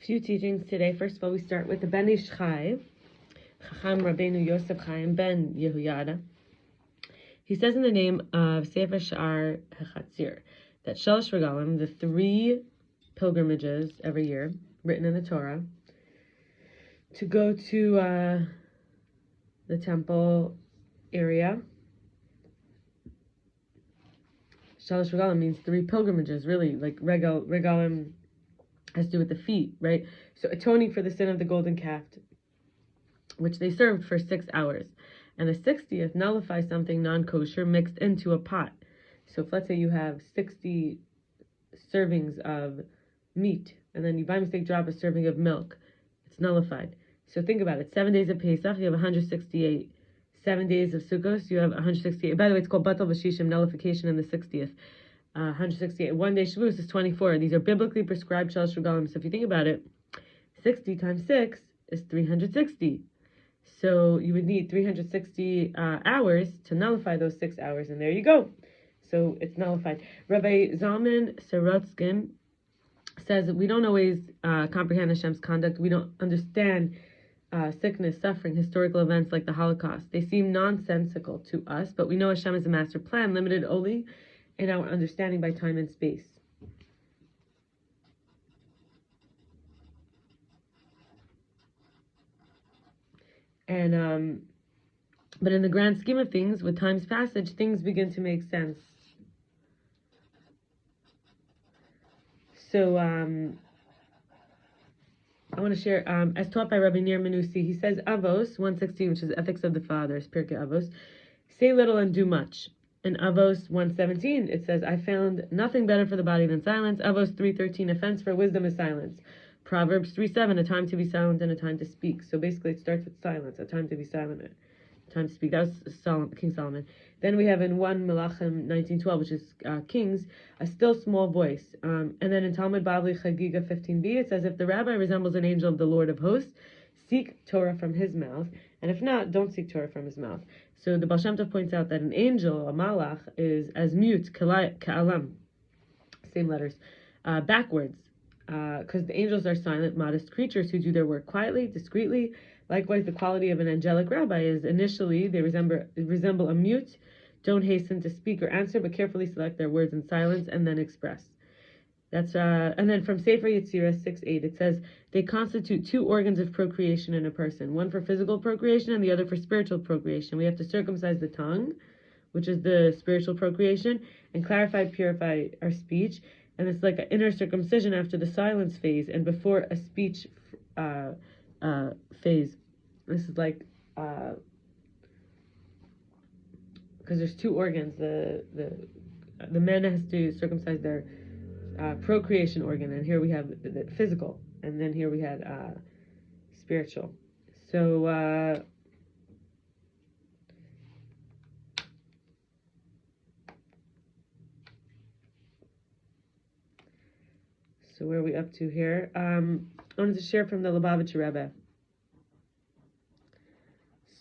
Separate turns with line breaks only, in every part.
Few teachings today. First of all, we start with the Ben Ish Chai, Chacham Rabbeinu Yosef Chaim Ben Yehoyada. He says in the name of Sefer Sha'ar HaChatzir that Shalosh Regalim, the 3 pilgrimages every year, written in the Torah, to go to the temple area. Shalosh Regalim means 3 pilgrimages, really, like Regalim has to do with the feet, right? So atoning for the sin of the golden calf, which they served for 6 hours. And the 60th nullifies something non-kosher mixed into a pot. So if let's say you have 60 servings of meat, and then you by mistake drop a serving of milk, it's nullified. So think about it. 7 days of Pesach, you have 168. 7 days of Sukkot, you have 168. By the way, it's called Batal Vashishim, nullification in the 60th. 168. 1 day Shavuos is 24. These are biblically prescribed Shalosh Regalim. So if you think about it, 60 times 6 is 360. So you would need 360 hours to nullify those 6 hours, and there you go. So it's nullified. Rabbi Zalman Sorotskin says that we don't always comprehend Hashem's conduct. We don't understand sickness, suffering, historical events like the Holocaust. They seem nonsensical to us, but we know Hashem is a master plan, limited only in our understanding by time and space. And but in the grand scheme of things, with time's passage, things begin to make sense. So I want to share, as taught by Rabbi Nir Menusi, he says, Avos 116, which is Ethics of the Fathers, Pirkei Avos, say little and do much. In Avos 117, it says, I found nothing better for the body than silence. Avos 3:13, a fence for wisdom is silence. Proverbs 3:7, a time to be silent and a time to speak. So basically it starts with silence, a time to be silent, a time to speak. That was King Solomon. Then we have in 1 Melachim 19:12, which is Kings, a still small voice. And then in Talmud Bavli Chagiga 15b, it says, if the rabbi resembles an angel of the Lord of hosts, seek Torah from his mouth, and if not, don't seek Torah from his mouth. So the Baal Shem Tov points out that an angel, a malach, is as mute, ka'alam, same letters, backwards, because the angels are silent, modest creatures who do their work quietly, discreetly. Likewise, the quality of an angelic rabbi is initially they resemble a mute, don't hasten to speak or answer, but carefully select their words in silence and then express. That's and then from Sefer Yetzirah 6:8, it says they constitute 2 organs of procreation in a person, one for physical procreation and the other for spiritual procreation. We have to circumcise the tongue, which is the spiritual procreation, and purify our speech. And it's like an inner circumcision after the silence phase and before a speech phase. This is like because there's 2 organs. The man has to circumcise their procreation organ, and here we have the physical, and then here we had spiritual. So so where are we up to here? I wanted to share from the Lubavitcher Rebbe.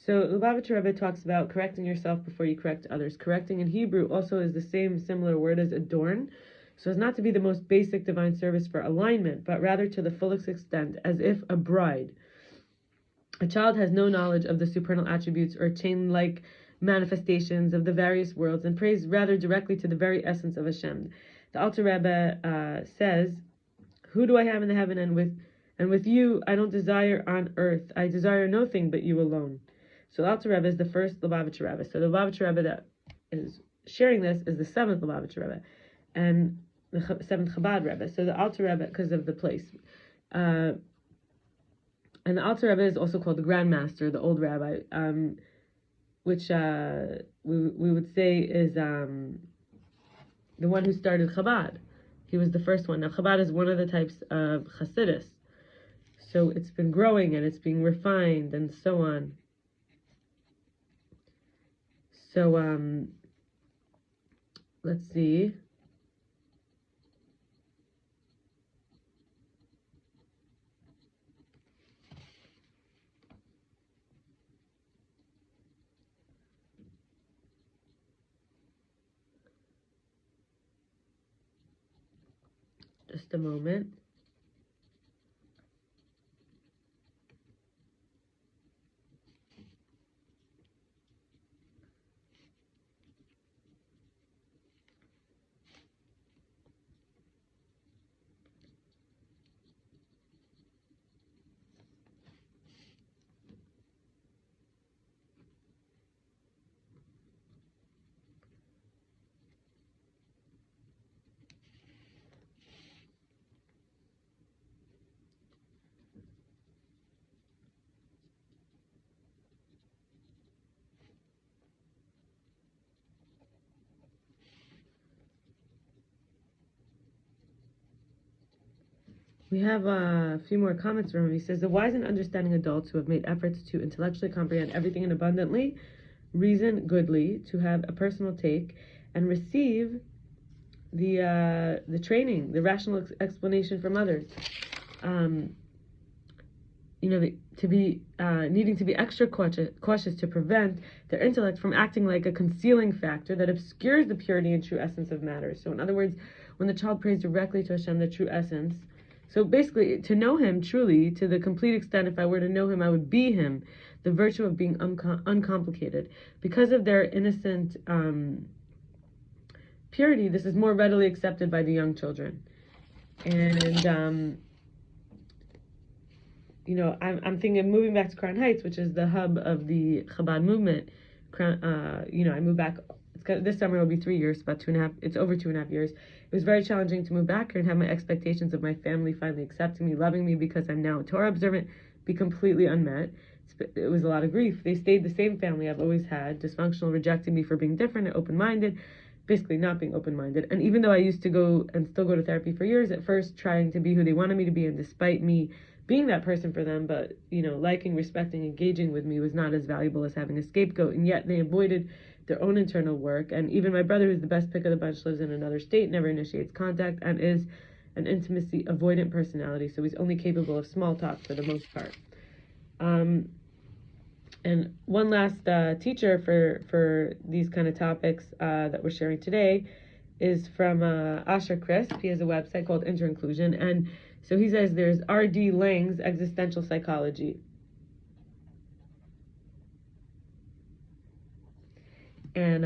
So Lubavitcher Rebbe talks about correcting yourself before you correct others. Correcting in Hebrew also is the similar word as adorn, so as not to be the most basic divine service for alignment, but rather to the fullest extent, as if a bride. A child has no knowledge of the supernal attributes or chain-like manifestations of the various worlds and prays rather directly to the very essence of Hashem. The Alter Rebbe says, who do I have in the heaven, and with you I don't desire on earth. I desire no thing but you alone. So the Alter Rebbe is the first Lubavitcher Rebbe. So the Lubavitcher Rebbe that is sharing this is the 7th Lubavitcher Rebbe, and the 7th Chabad Rebbe. So the Alter Rebbe, because of the place. And the Alter Rebbe is also called the Grand Master, the old rabbi, which we would say is the one who started Chabad. He was the first one. Now Chabad is one of the types of Hasidus. So it's been growing and it's being refined and so on. So let's see. Just a moment. We have a few more comments from him. He says, the wise and understanding adults who have made efforts to intellectually comprehend everything and abundantly reason goodly, to have a personal take, and receive the training, the rational explanation from others. To be needing to be extra cautious to prevent their intellect from acting like a concealing factor that obscures the purity and true essence of matters. So in other words, when the child prays directly to Hashem, the true essence, so basically to know Him truly, to the complete extent, if I were to know Him, I would be Him, the virtue of being uncomplicated. Because of their innocent purity, this is more readily accepted by the young children. And I'm thinking of moving back to Crown Heights, which is the hub of the Chabad movement. I moved back. This summer will be 3 years, about 2.5. It's over 2.5 years. It was very challenging to move back here and have my expectations of my family finally accepting me, loving me because I'm now a Torah observant, be completely unmet. It was a lot of grief. They stayed the same family I've always had, dysfunctional, rejecting me for being different and open-minded, basically not being open-minded. And even though I used to go and still go to therapy for years, at first trying to be who they wanted me to be, and despite me being that person for them, but liking, respecting, engaging with me was not as valuable as having a scapegoat, and yet they avoided their own internal work. And even my brother, who's the best pick of the bunch, lives in another state, never initiates contact, and is an intimacy avoidant personality, so he's only capable of small talk for the most part. And one last teacher for these kind of topics that we're sharing today is from Asher Crisp. He has a website called Inter-Inclusion, and so he says there's R.D. Laing's Existential Psychology. And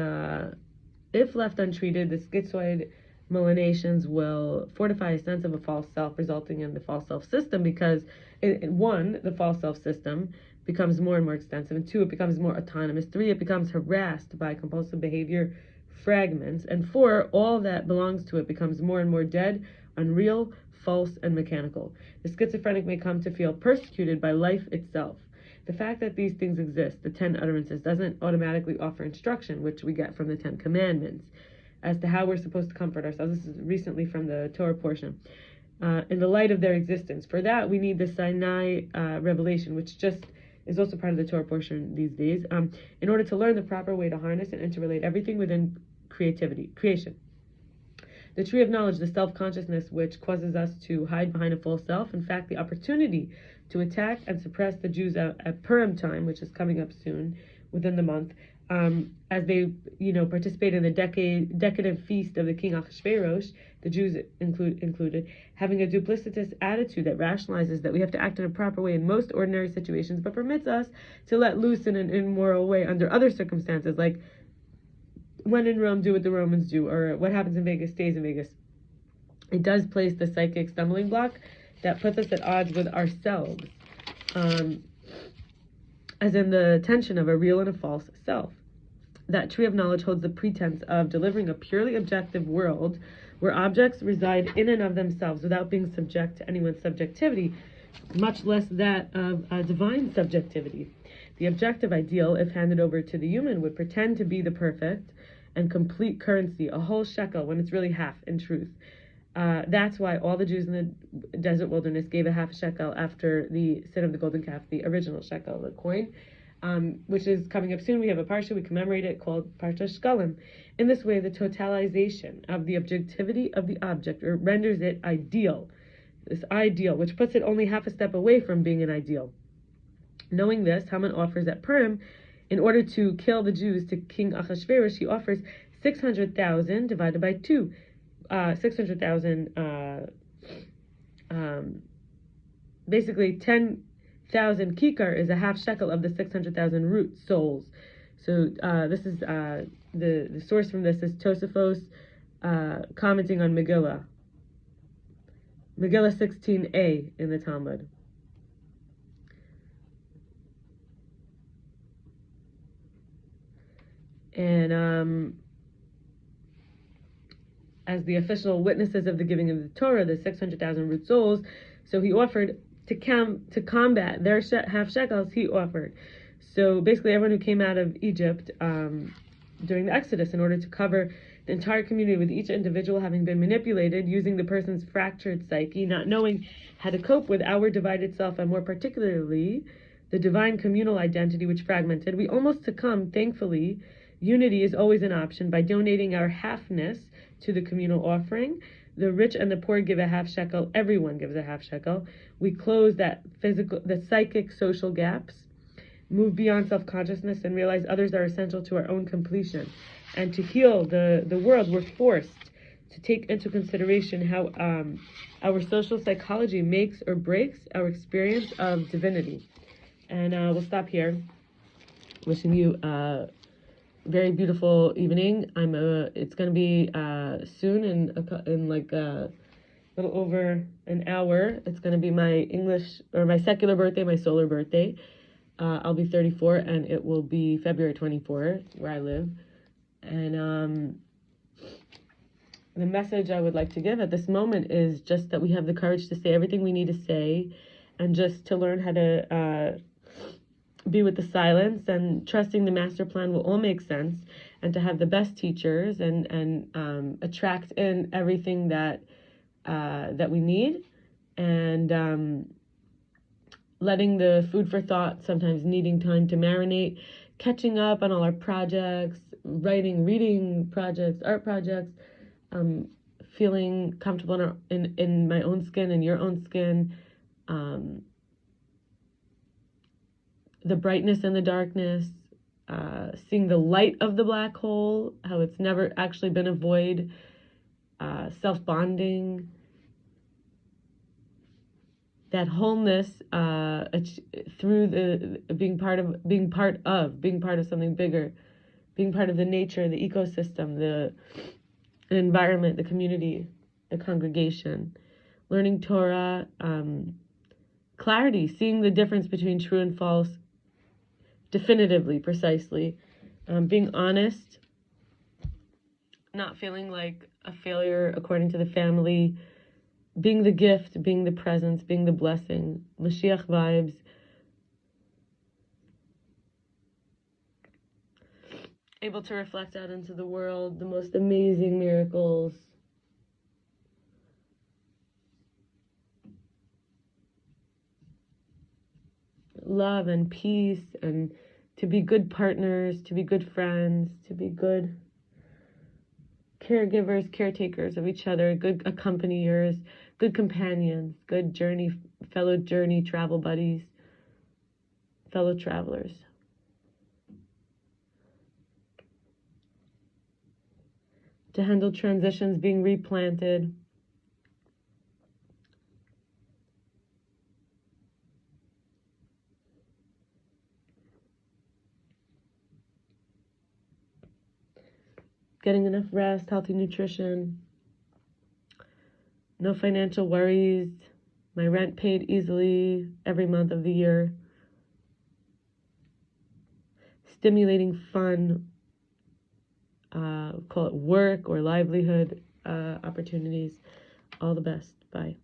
if left untreated, the schizoid melanations will fortify a sense of a false self, resulting in the false self system, because one, the false self system becomes more and more extensive, and two, it becomes more autonomous, three, it becomes harassed by compulsive behavior fragments, and four, all that belongs to it becomes more and more dead, unreal, false, and mechanical. The schizophrenic may come to feel persecuted by life itself. The fact that these things exist, the 10 utterances, doesn't automatically offer instruction, which we get from the 10 commandments, as to how we're supposed to comfort ourselves. This is recently from the Torah portion. In the light of their existence. For that, we need the Sinai revelation, which just is also part of the Torah portion these days, in order to learn the proper way to harness and interrelate everything within creation. The tree of knowledge, the self-consciousness which causes us to hide behind a false self, in fact, the opportunity to attack and suppress the Jews at Purim time, which is coming up soon, within the month, as they, participate in the decadent feast of the king Achashverosh, the Jews included, having a duplicitous attitude that rationalizes that we have to act in a proper way in most ordinary situations, but permits us to let loose in an immoral way under other circumstances, like when in Rome, do what the Romans do, or what happens in Vegas stays in Vegas. It does place the psychic stumbling block that puts us at odds with ourselves, as in the tension of a real and a false self. That tree of knowledge holds the pretense of delivering a purely objective world where objects reside in and of themselves without being subject to anyone's subjectivity, much less that of divine subjectivity. The objective ideal, if handed over to the human, would pretend to be the perfect and complete currency, a whole shekel, when it's really half in truth. That's why all the Jews in the desert wilderness gave a half shekel after the sin of the golden calf, the original shekel, the coin, which is coming up soon. We have a parsha, we commemorate it, called Parsha Shkalim. In this way, the totalization of the objectivity of the object renders it ideal, this ideal, which puts it only half a step away from being an ideal. Knowing this, Haman offers at Purim, in order to kill the Jews, to King Achashverosh, he offers 600,000 divided by 2. 600,000, basically 10,000 kikar is a half shekel of the 600,000 root souls. So this is the source from this is Tosafos commenting on Megillah 16a in the Talmud. And as the official witnesses of the giving of the Torah, the 600,000 root souls, so he offered to combat their half shekels. He offered. So basically, everyone who came out of Egypt during the Exodus, in order to cover the entire community, with each individual having been manipulated using the person's fractured psyche, not knowing how to cope with our divided self, and more particularly the divine communal identity which fragmented, we almost succumb. Thankfully, unity is always an option. By donating our halfness to the communal offering, the rich and the poor give a half shekel, everyone gives a half shekel. We close the psychic social gaps, move beyond self-consciousness, and realize others are essential to our own completion. And to heal the world, we're forced to take into consideration how our social psychology makes or breaks our experience of divinity. And we'll stop here. Wishing you a very beautiful evening. It's going to be soon, in like a little over an hour. It's going to be my English, or my secular birthday, my solar birthday. I'll be 34, and it will be February 24, where I live. And the message I would like to give at this moment is just that we have the courage to say everything we need to say, and just to learn how to be with the silence, and trusting the master plan will all make sense, and to have the best teachers, and attract in everything that we need, and letting the food for thought, sometimes needing time to marinate, catching up on all our projects, reading projects, art projects, feeling comfortable in my own skin and your own skin, the brightness and the darkness, seeing the light of the black hole, how it's never actually been a void, self-bonding, that wholeness through the being part of something bigger, being part of the nature, the ecosystem, the environment, the community, the congregation, learning Torah, clarity, seeing the difference between true and false, definitively, precisely, being honest, not feeling like a failure according to the family, being the gift, being the presence, being the blessing, Mashiach vibes, able to reflect out into the world the most amazing miracles, love and peace, and to be good partners, to be good friends, to be good caregivers, caretakers of each other, good accompaniers, good companions, good fellow journey travel buddies, fellow travelers. To handle transitions, being replanted. Getting enough rest, healthy nutrition, no financial worries, my rent paid easily every month of the year, stimulating fun, call it work or livelihood opportunities. All the best. Bye.